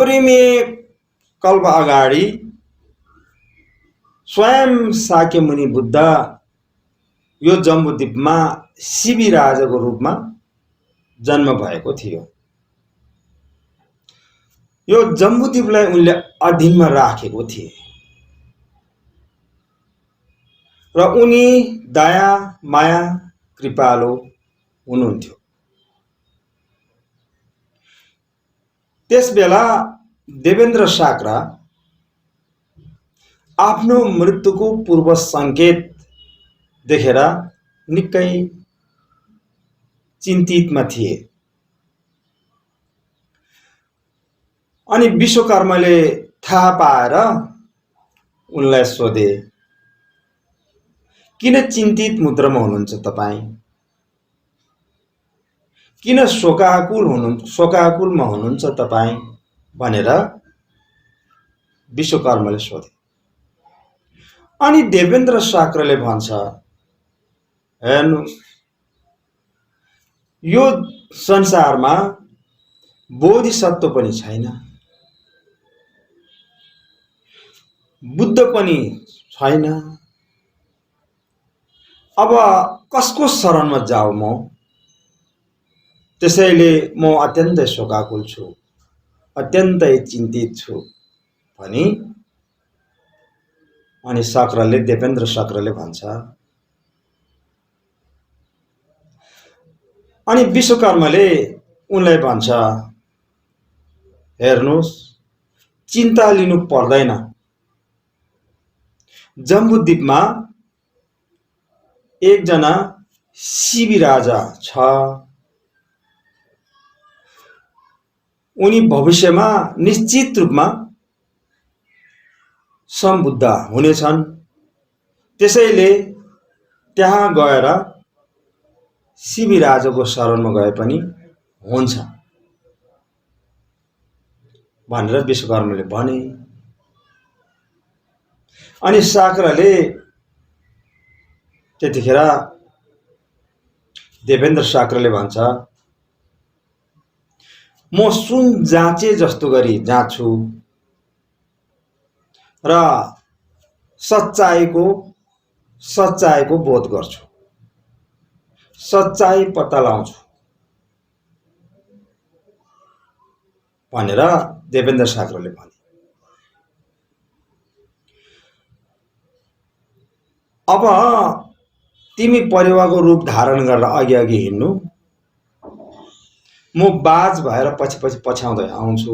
थोरै कल्प अगाडि स्वयं शाक्यमुनि बुद्ध यो जम्बुद्वीपमा शिबी राजाको रूपमा जन्म भएको थियो। यो जम्बुद्वीपलाई उनले अधीनमा राखेको थिए र उनी दया माया कृपालु हुनुहुन्थ्यो। त्यसबेला देवेन्द्र साक्रा आफ्नो मृत्युको पूर्व संकेत देखेर निकै चिन्तितमा थिए। अनि विश्वकर्माले थाहा पाएर उनलाई सोधे, किन चिन्तित मुद्रामा हुनुहुन्छ तपाईँ? किन शोकाकुलमा हुनुहुन्छ तपाईँ भनेर विश्वकर्माले सोधे। अनि देवेन्द्र साक्राले भन्छ, हेर्नु, यो संसारमा बोधिसत्व पनि छैन, बुद्ध पनि छैन, अब कसको शरणमा जाऊ म? त्यसैले म अत्यन्तै शोकाकुल छु, अत्यन्तै चिन्तित छु भनी अनि देवेन्द्र साक्राले भन्छ। अनि विश्वकर्माले उनलाई भन्छ, हेर्नुहोस्, चिन्ता लिनु पर्दैन, जम्बुद्वीपमा एकजना शिबी राजा छ। उनी भविष्यमा निश्चित रूपमा सम्बुद्ध हुनेछन्। त्यसैले त्यहाँ गएर शिबी राजाको शरणमा गए पनि हुन्छ भनेर विश्वकर्माले भने। अनि साक्राले त्यतिखेर देवेन्द्र साक्राले भन्छ, म सुन जाँचे जस्तो गरी जाँच्छु र सच्चाईको बोध गर्छु, सच्चाई पत्ता लगाउँछु भनेर देवेन्द्र साक्राले भने। अब तिमी परेवाको रूप धारण गरेर अघि हिँड्नु, म बाज भएर पछि पछ्याउँदै आउँछु।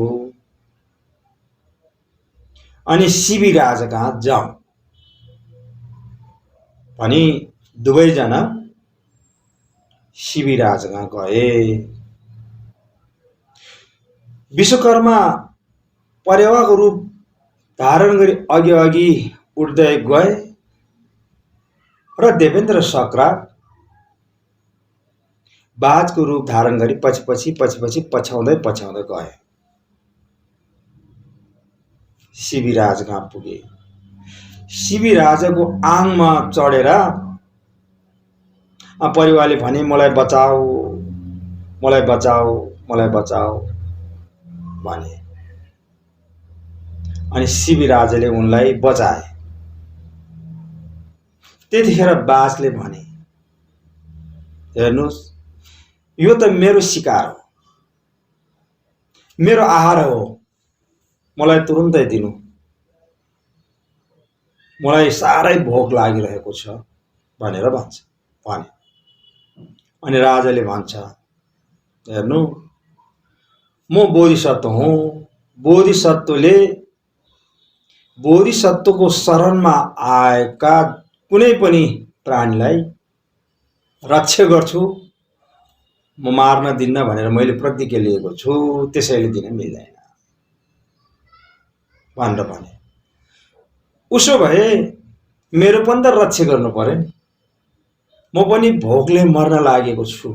अनि शिबी राजा कहाँ जाऊ भनी दुवैजना शिबी राजा कहाँ गए। विश्वकर्मा परेवाको रूप धारण गरी अघि उठ्दै गए र देवेन्द्र साक्रा बाजको रूप धारण गरी पछि पछ्याउँदै गए। शिबी राजा कहाँ पुगे। शिबी राजाको आङमा चढेर परिवारले भने, मलाई बचाऊ, मलाई बचाऊ, मलाई बचाऊ भने। अनि शिबी राजाले उनलाई बचाए। त्यतिखेर बाजले भने, हेर्नुहोस्, यो त मेरो शिकार हो, मेरो आहार हो, मलाई तुरुन्तै दिनु, मलाई साह्रै भोक लागिरहेको छ भनेर भने। अनि राजाले भन्छ, हेर्नु, म बोधिसत्व हुँ। बोधिसत्वको शरणमा आएका कुनै पनि प्राणीलाई रक्षा गर्छु, म मार्न दिन्न भनेर मैले प्रतिज्ञा लिएको छु, त्यसैले दिन मिल्दैन भनेर भने। उसो भए मेरो पनि त रक्षा गर्नु पर्यो, म पनि भोकले मर्न लागेको छु,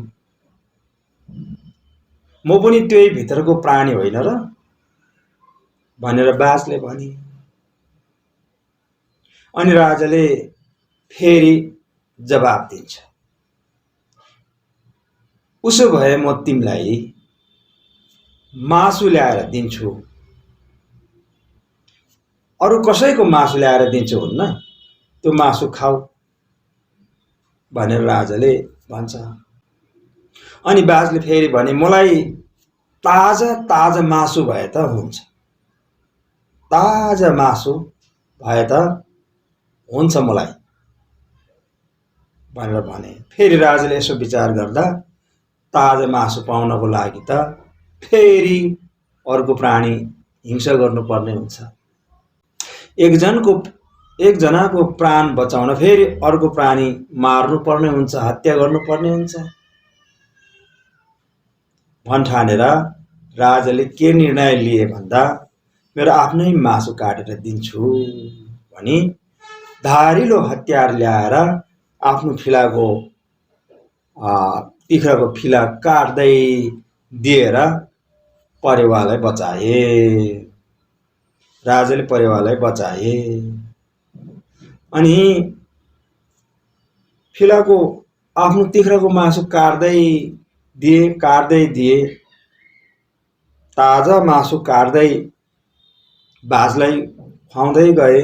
म पनि त्यही भित्रको प्राणी होइन र भनेर बाजले भने। अनि राजाले फेरि जवाब दिन्छ, उसो भए म तिमीलाई मासु ल्याएर दिन्छु अरू कसैको मासु ल्याएर दिन्छु हुन्न, त्यो मासु खाऊ भनेर राजाले भन्छ। अनि बाजले फेरि भने मलाई ताजा ताजा मासु भए त हुन्छ, ताजा मासु भए त हुन्छ मलाई भनेर भने। फेरि राजाले यसो विचार गर्दा ताजा मासु पाउनको लागि त फेरि अर्को प्राणी हिंसा गर्नुपर्ने हुन्छ। एकजनाको प्राण बचाउन फेरि अर्को प्राणी मार्नुपर्ने हुन्छ, हत्या गर्नुपर्ने हुन्छ भन्ठानेर राजाले के निर्णय लिए भन्दा मेरो आफ्नै मासु काटेर दिन्छु भनी धारिलो हतियार ल्याएर आफ्नो फिलाको तिख्राको फिला काट्दै दिएर परेवालाई बचाए। राजाले परेवालाई बचाए। अनि फिलाको आफ्नो तिख्राको मासु काट्दै दिए ताजा मासु काट्दै बाजलाई खुवाउँदै गए।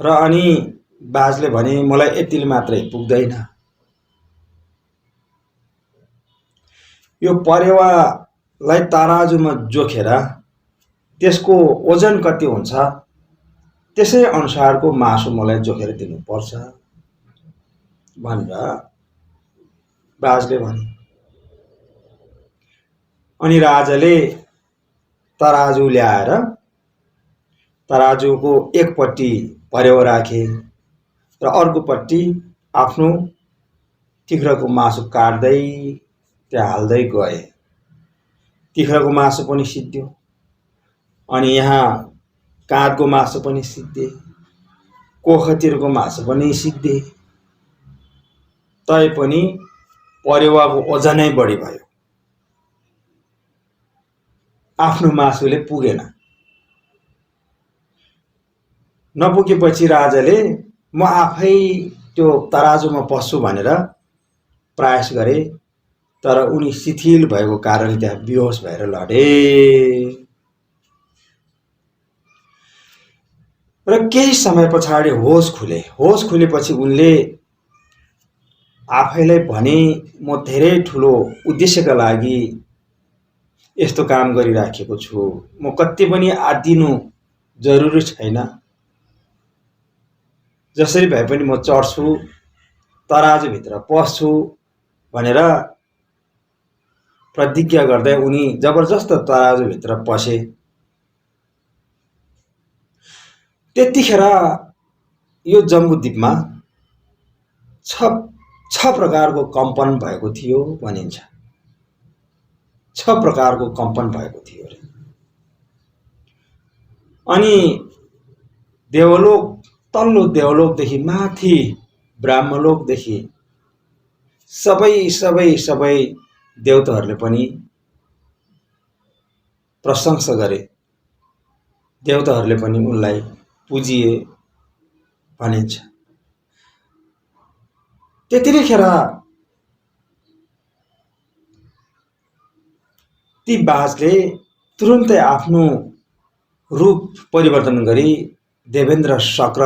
र अनि बाजले भने मलाई यतिले मात्रै पुग्दैन, यो परेवालाई तराजुमा जोखेर त्यसको ओजन कति हुन्छ त्यसै अनुसारको मासु मलाई जोखेर दिनुपर्छ भनेर बाजले भने। अनि राजाले तराजु ल्याएर तराजुको एकपट्टि परेवा राखे र अर्कोपट्टि आफ्नो तिख्राको मासु काट्दै त्यहाँ हाल्दै गए। तिख्राको मासु पनि सिद्धियो, अनि यहाँ काँधको मासु पनि सिद्धे, कोखतिरको मासु पनि सिद्धे। तैपनि परेवाको ओजनै बढी भयो, आफ्नो मासुले पुगेन। नपुगेपछि राजाले म आफै त्यो तराजुमा पस्छु भनेर प्रयास गरे, तर उनी शिथिल भएको कारण त्यहाँ बेहोस भएर लडे। र केही समय पछाडि होस खुले। होस खुलेपछि उनले आफैलाई भने म धेरै ठुलो उद्देश्यका लागि यस्तो काम गरिराखेको छु, म कति पनि आदिनु जरुरी छैन, जसरी भए पनि म चढ्छु, तराजुभित्र पस्छु भनेर प्रतिज्ञा गर्दै उनी जबरजस्त तराजुभित्र पसे। त्यतिखेर यो जम्बुद्वीपमा छ प्रकारको कम्पन भएको थियो भनिन्छ। 6 प्रकारको कम्पन भएको थियो। अनि देवलोक, तल्लो देवलोकदेखि माथि ब्रह्मलोकदेखि सबै देवताहरूले पनि प्रशंसा गरे, देवताहरूले पनि उनलाई पुजिए भनिन्छ। त्यतिखेर ती बाजले तुरुन्तै आफ्नो रूप परिवर्तन गरी देवेन्द्र शक्र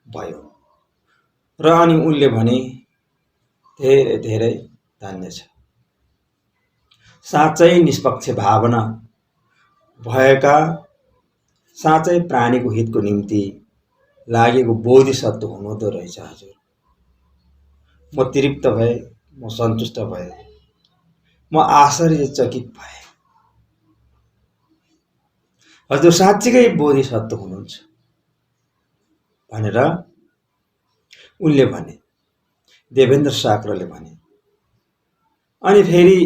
भयो। र अनि उनले भने धेरै धेरै धन्य छ, साँच्चै निष्पक्ष भावना भएका, साँच्चै प्राणीको हितको निम्ति लागेको बोधिसत्व हुनुहुँदो रहेछ हजुर। म तृप्त भए, म सन्तुष्ट भए, म आश्चर्यचकित भए। हजुर साँच्चीकै बोधिसत्व हुनुहुन्छ भनेर उनले भने, देवेन्द्र शाक्रले भने। अनि फेरि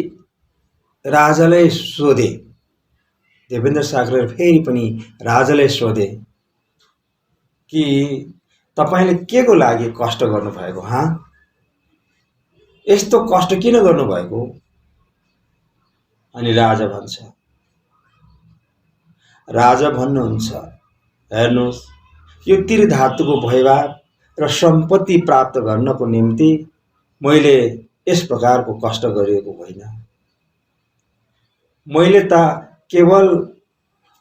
राजालाई सोधे, देवेन्द्र शाक्रले फेरि पनि राजालाई सोधे कि तपाईले के को लागि कष्ट गर्नुभएको? यस्तो कष्ट किन गर्नुभएको? अनि राजा भन्नुहुन्छ, हेर्नुहोस्, यो त्रिधातुको भैभाव र सम्पत्ति प्राप्त गर्नको निम्ति मैले यस प्रकारको कष्ट गरिएको होइन। मैले त केवल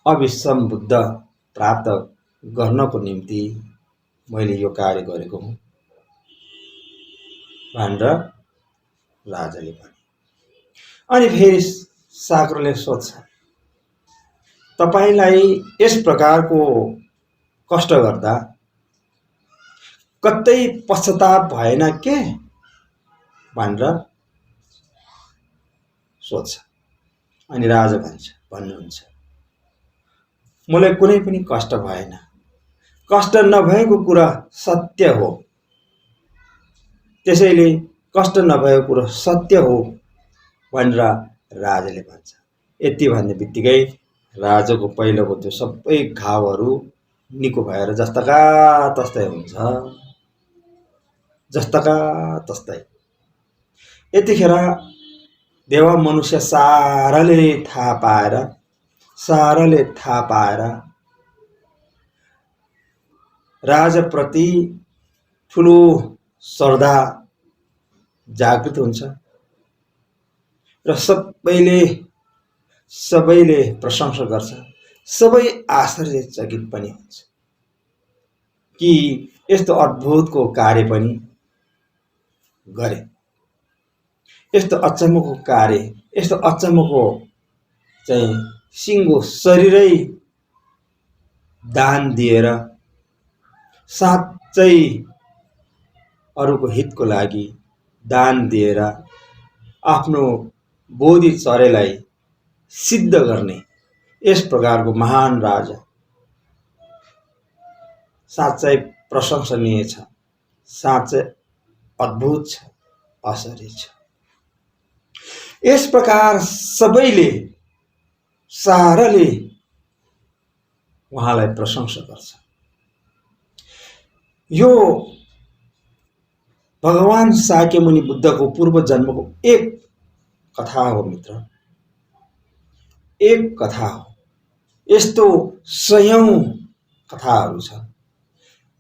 अविसम्बुद्ध प्राप्त गर्नको निम्ति मैले यो कार्य गरेको हुँ भनेर राजाले भने। अनि फेरि सागरले सोध्छ, तपाईलाई यस प्रकारको कष्ट गर्दा कतै पश्चाताप भएन के भनेर सोध्छ। अनि राजा भन्नुहुन्छ, मलाई कुनै पनि कष्ट भएन, कष्ट नभएको कुरा सत्य हो, त्यसैले कष्ट नभएको कुरा सत्य हो भनेर राजाले भन्छ। यति भन्ने बित्तिकै राजाको पहिलोको त्यो सबै घाउहरू निको भएर जस्ताका तस्तै हुन्छ, जस्ताका तस्तै। यतिखेर देव मनुष्य साराले थाहा पाएर राजाप्रति ठुलो श्रद्धा जागृत हुन्छ र सबैले प्रशंसा गर्छ, सबै आश्चर्यचकित पनि हुन्छ कि यस्तो अद्भुतको कार्य पनि गरे, यस्तो अचम्मको कार्य, यस्तो अचम्मको चाहिँ सिङ्गो शरीरै दान दिएर साँच्चै अरूको हितको लागि दान दिएर आफ्नो बोधी चरेलाई सिद्ध गर्ने यस प्रकारको महान राजा साँच्चै प्रशंसनीय छ, साँच्चै अद्भुत छ, आश्चर्य छ। यस प्रकार साराले उहाँलाई प्रशंसा गर्छ। यो भगवान शाक्यमुनि बुद्धको पूर्व जन्मको एक कथा हो मित्र, एक कथा हो। यस्तो सयौं कथाहरू छन्,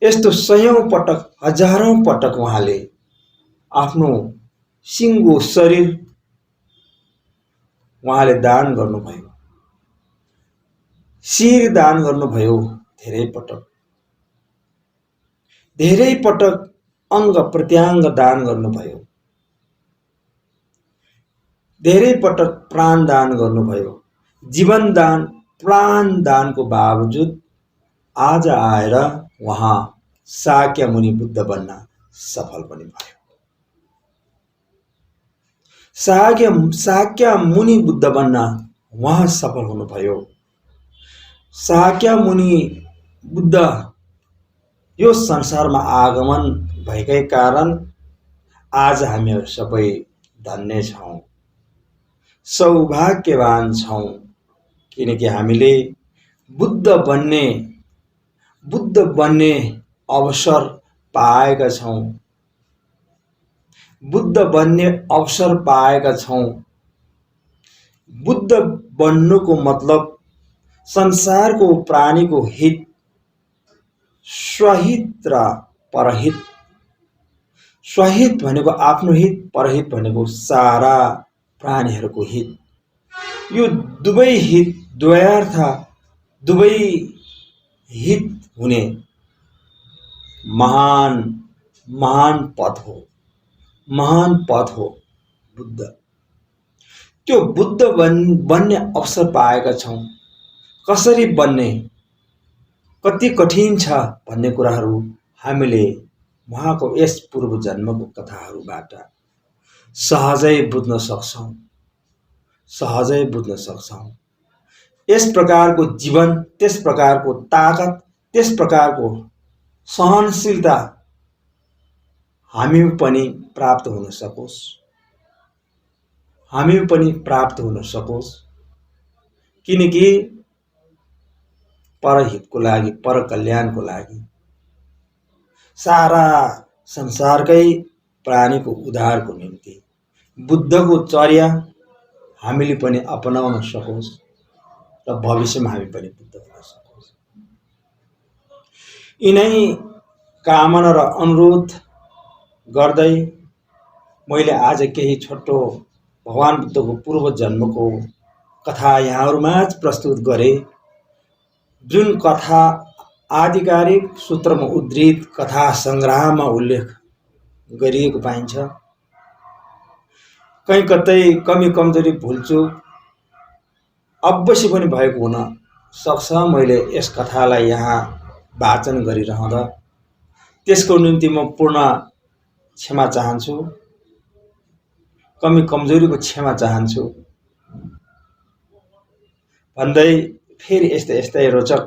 यस्तो सयौं पटक, हजारौं पटक उहाँले आफ्नो सिङ्गो शरीर उहाँले दान गर्नुभयो, शिर दान गर्नुभयो, धेरै पटक अङ्ग प्रत्याङ्ग दान गर्नुभयो, धेरै पटक प्राण दान गर्नुभयो। जीवन दान, प्राण दानको बावजुद आज आएर उहाँ शाक्यमुनि बुद्ध बन्न सफल पनि भयो। शाक्यमुनि बुद्ध बन्न उहाँ सफल हुनुभयो। शाक्यमुनि बुद्ध यो संसारमा आगमन भएकै कारण आज हामीहरू सबै धन्य छौँ, सौभाग्यवान छौँ, किनकि हामीले बुद्ध बन्ने अवसर पाएका छौँ, बुद्ध बन्ने अवसर पाएका छौँ। बुद्ध बन्नुको मतलब संसारको प्राणीको हित, स्वहित र परहित। स्वहित भनेको आफ्नो हित, परहित भनेको सारा प्राणीहरूको हित। यो दुवै हित, द्वयार्थ, दुवै हित हुने महान पद हो बुद्ध। त्यो बुद्ध बन्ने अवसर पाएका छौँ। कसरी बन्ने, कति कठिन छ भन्ने कुराहरू हामीले उहाँको यस पूर्व जन्मको कथाहरूबाट सहजै बुझ्न सक्छौँ। यस प्रकारको जीवन, त्यस प्रकारको ताकत, त्यस प्रकारको सहनशीलता हामी पनि प्राप्त हुन सकोस्, किनकि परहितको लागि, पर कल्याणको लागि, सारा संसारकै प्राणीको उद्धारको निम्ति बुद्धको चर्या हामीले पनि अपनाउन सकोस् र भविष्यमा हामी पनि बुद्ध हुन सकोस्। यिनै कामना र अनुरोध गर्दै मैले आज केही छोटो भगवान बुद्धको पूर्व जन्मको कथा यहाँहरूमाझ प्रस्तुत गरेँ। जुन कथा आधिकारिक सूत्रमा उद्धृत कथा सङ्ग्रहमा उल्लेख गरिएको पाइन्छ। कहीँ कतै कमी कमजोरी भुलचुक अवश्य पनि भएको हुन सक्छ। मैले यस कथालाई यहाँ वाचन गरिरहँदा त्यसको निम्ति म पूर्ण क्षमा चाहन्छु, कमी कमजोरीको क्षमा चाहन्छु भन्दै फेरि यस्तै रोचक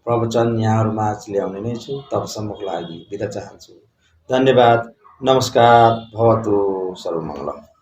प्रवचन यहाँहरूमाझ ल्याउने नै छु। तबसम्मको लागि बिदा चाहन्छु। धन्यवाद। नमस्कार। भवतु सर्वमङ्गलम्।